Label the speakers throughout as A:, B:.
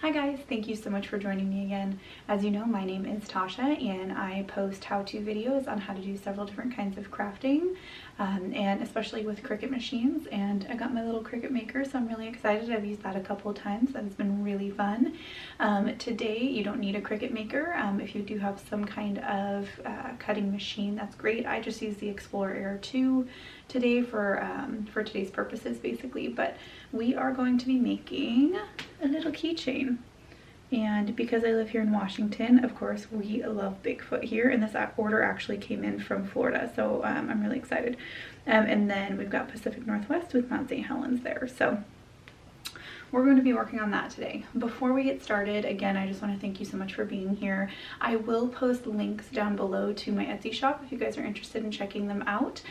A: Hi guys, thank you so much for joining me again. As you know, my name is Tasha and I post how-to videos on how to do several different kinds of crafting, and especially with Cricut machines. And I got my little Cricut maker, so I'm really excited. I've used that a couple of times and it's been really fun. Today you don't need a Cricut maker. If you do have some kind of cutting machine, that's great. I just use the Explorer Air 2 today for today's purposes basically, but we are going to be making a little keychain. And because I live here in Washington, of course, we love Bigfoot here, and this order actually came in from Florida, so I'm really excited. And then we've got Pacific Northwest with Mount St. Helens there, so we're going to be working on that today. Before we get started, again, I just want to thank you so much for being here. I will post links down below to my Etsy shop if you guys are interested in checking them out.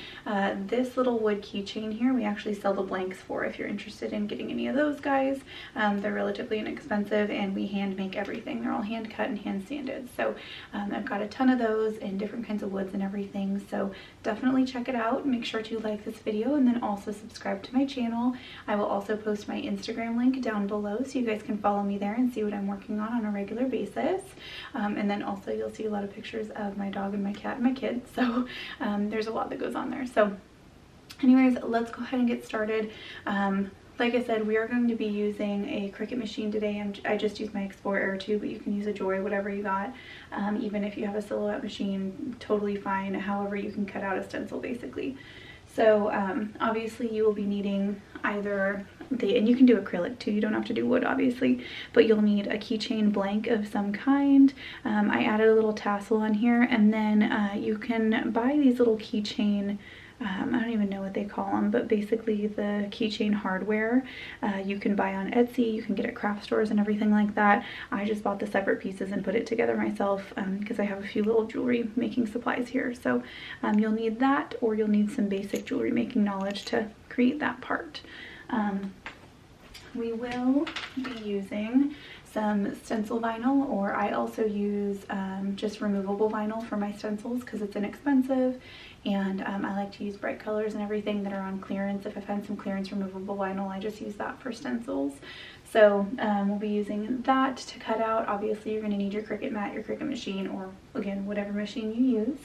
A: This little wood keychain here, we actually sell the blanks for if you're interested in getting any of those guys. They're relatively inexpensive and we hand make everything. They're all hand cut and hand sanded. So I've got a ton of those in different kinds of woods and everything. So definitely check it out. Make sure to like this video and then also subscribe to my channel. I will also post my Instagram link down below so you guys can follow me there and see what I'm working on a regular basis. And then also you'll see a lot of pictures of my dog and my cat and my kids. So there's a lot that goes on there. So anyways, let's go ahead and get started. Like I said, we are going to be using a Cricut machine today. I just used my Explorer Air 2, but you can use a Joy, whatever you got. Even if you have a Silhouette machine, totally fine. However, you can cut out a stencil basically. So obviously you will be needing either and you can do acrylic too, you don't have to do wood obviously, but you'll need a keychain blank of some kind. I added a little tassel on here, and then you can buy these little keychain, I don't even know what they call them, but basically the keychain hardware you can buy on Etsy, you can get at craft stores and everything like that. I just bought the separate pieces and put it together myself because I have a few little jewelry making supplies here. So you'll need that, or you'll need some basic jewelry making knowledge to create that part. We will be using some stencil vinyl, or I also use just removable vinyl for my stencils because it's inexpensive, and I like to use bright colors and everything that are on clearance. If I find some clearance removable vinyl, I just use that for stencils. So we'll be using that to cut out. Obviously you're going to need your Cricut mat, your Cricut machine, or again whatever machine you use.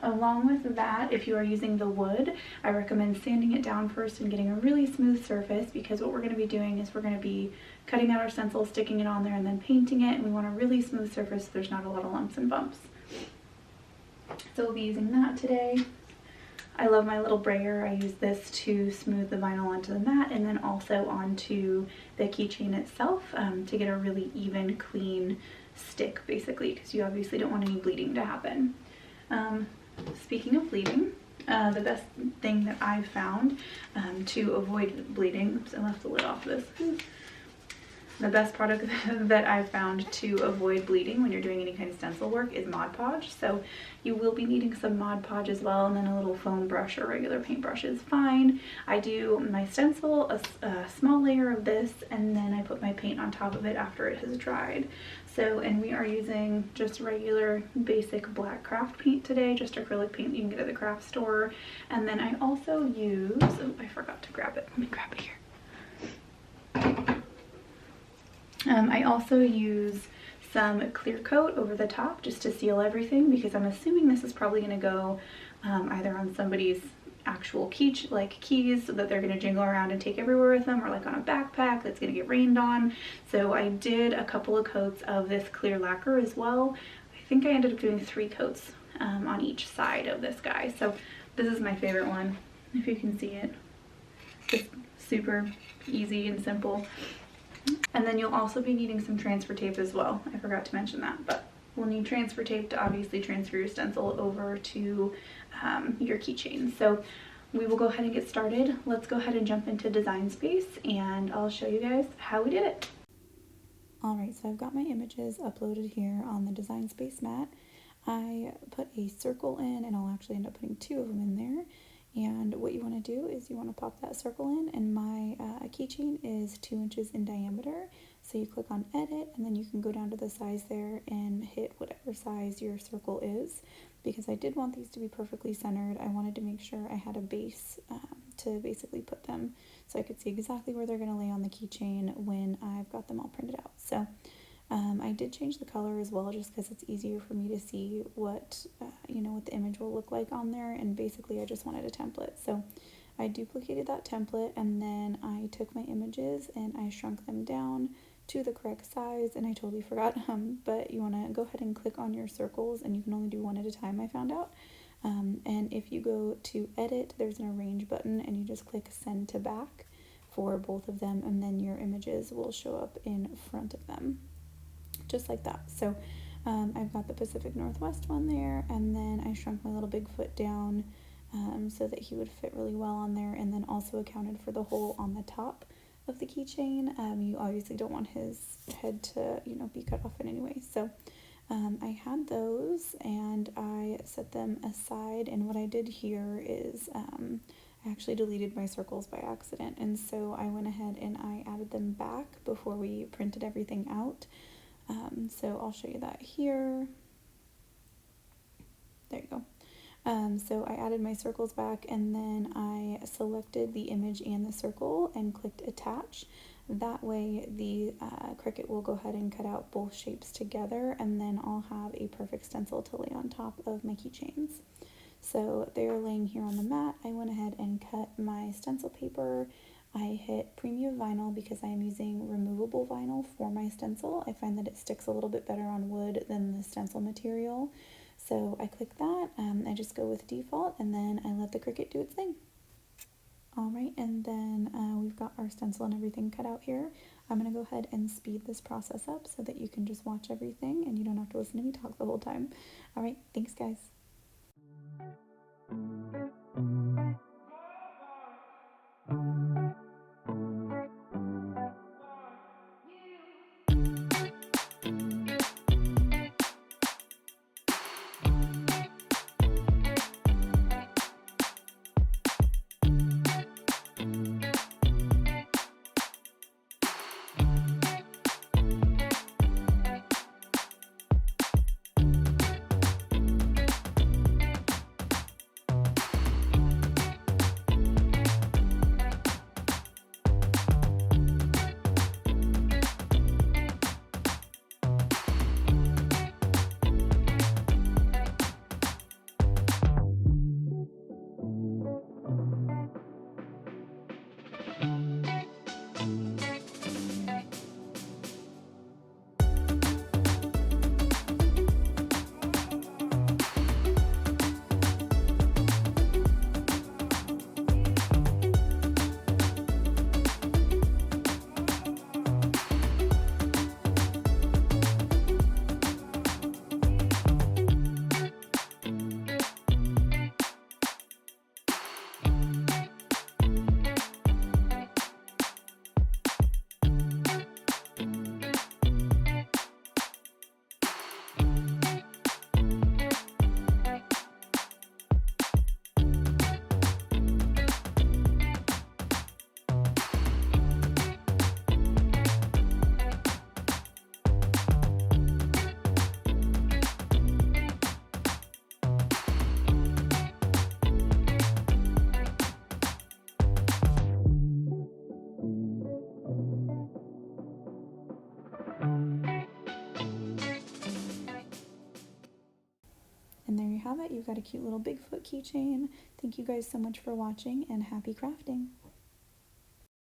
A: Along with that, if you are using the wood, I recommend sanding it down first and getting a really smooth surface, because what we're going to be doing is we're going to be cutting out our stencil, sticking it on there, and then painting it, and we want a really smooth surface so there's not a lot of lumps and bumps. So we'll be using that today. I love my little brayer. I use this to smooth the vinyl onto the mat and then also onto the keychain itself to get a really even, clean stick basically, because you obviously don't want any bleeding to happen. Speaking of bleeding, the best thing that I've found to avoid bleeding, oops, I left the lid off this. The best product that I've found to avoid bleeding when you're doing any kind of stencil work is Mod Podge. So you will be needing some Mod Podge as well, and then a little foam brush or regular paintbrush is fine. I do my stencil, a small layer of this, and then I put my paint on top of it after it has dried. So, and we are using just regular basic black craft paint today, just acrylic paint you can get at the craft store. And then I also use, oh, I forgot to grab it. Let me grab it here. I also use some clear coat over the top just to seal everything, because I'm assuming this is probably going to go either on somebody's actual keys so that they're going to jingle around and take everywhere with them, or like on a backpack that's going to get rained on. So I did a couple of coats of this clear lacquer as well. I think I ended up doing 3 coats on each side of this guy. So this is my favorite one, if you can see it. Just super easy and simple. And then you'll also be needing some transfer tape as well. I forgot to mention that, but we'll need transfer tape to obviously transfer your stencil over to your keychain. So we will go ahead and get started. Let's go ahead and jump into Design Space and I'll show you guys how we did it. Alright, so I've got my images uploaded here on the Design Space mat. I put a circle in, and I'll actually end up putting 2 of them in there. And what you want to do is you want to pop that circle in, and my keychain is 2 inches in diameter. So you click on edit, and then you can go down to the size there and hit whatever size your circle is. Because I did want these to be perfectly centered, I wanted to make sure I had a base to basically put them so I could see exactly where they're going to lay on the keychain when I've got got them all printed out. So I did change the color as well, just because it's easier for me to see what, what the image will look like on there, and basically I just wanted a template. So I duplicated that template, and then I took my images and I shrunk them down to the correct size, and I totally forgot, but you want to go ahead and click on your circles, and you can only do one at a time, I found out. And if you go to edit, there's an arrange button, and you just click send to back for both of them, and then your images will show up in front of them, just like that. So I've got the Pacific Northwest one there, and then I shrunk my little Bigfoot down so that he would fit really well on there, and then also accounted for the hole on the top of the keychain. You obviously don't want his head to, be cut off in any way. So I had those, and I set them aside, and what I did here is I actually deleted my circles by accident, and so I went ahead and I added them back before we printed everything out. So I'll show you that here. There you go. So I added my circles back, and then I selected the image and the circle and clicked attach. That way the Cricut will go ahead and cut out both shapes together, and then I'll have a perfect stencil to lay on top of my keychains. So they're laying here on the mat. I went ahead and cut my stencil paper. I hit premium vinyl because I am using removable vinyl for my stencil. I find that it sticks a little bit better on wood than the stencil material. So I click that, I just go with default, and then I let the Cricut do its thing. Alright, and then we've got our stencil and everything cut out here. I'm going to go ahead and speed this process up so that you can just watch everything and you don't have to listen to me talk the whole time. Alright, thanks guys. And there you have it. You've got a cute little Bigfoot keychain. Thank you guys so much for watching, and happy crafting.